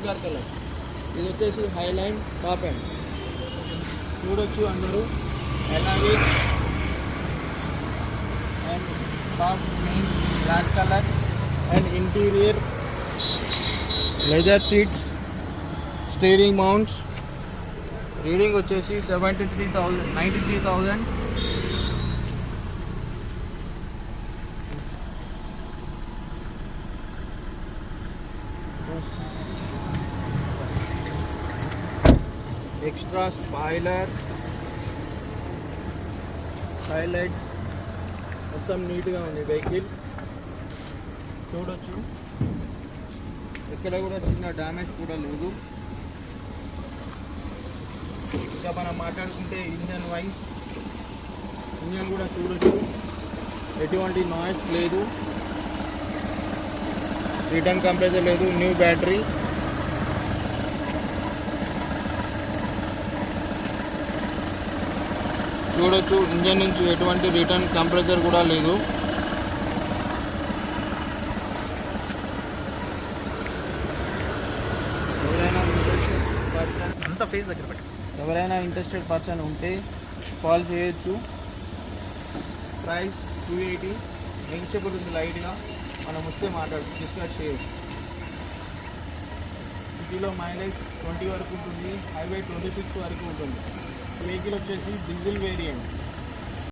Silver colour. ఇది వచ్చేసి highline top end చూడొచ్చు అందరూ. అలాగే and top main black colour and interior leather seats, steering mounts. Reading వచ్చేసి 93,000. ఎక్స్ట్రా స్పాయిలర్, హైలైట్ మొత్తం నీట్గా ఉంది వెహికల్ చూడొచ్చు. ఎక్కడ కూడా చిన్న డ్యామేజ్ కూడా లేదు. ఇంకా మనం మాట్లాడుకుంటే ఇంజన్ వైజ్, ఇంజన్ కూడా చూడొచ్చు, ఎటువంటి నాయిస్ లేదు, రిటర్న్ కంప్రెసర్ లేదు, న్యూ బ్యాటరీ. చూడొచ్చు ఇంజన్ నుంచి ఎటువంటి రిటర్న్ కంప్రెసర్ కూడా లేదు. ఎవరైనా ఇంట్రెస్టెడ్ పర్సన్ ఉంటే కాల్ చేయొచ్చు. ప్రైస్ 280 నెగిషియబుల్ ఉంది. లైట్గా మనం వస్తే డిస్కస్ చేయొచ్చు. సిటీలో మైలేజ్ 20 వరకు ఉంటుంది, హైవే 26 వరకు ఉంటుంది. వెహికల్ వచ్చేసి డీజిల్ వేరియంట్.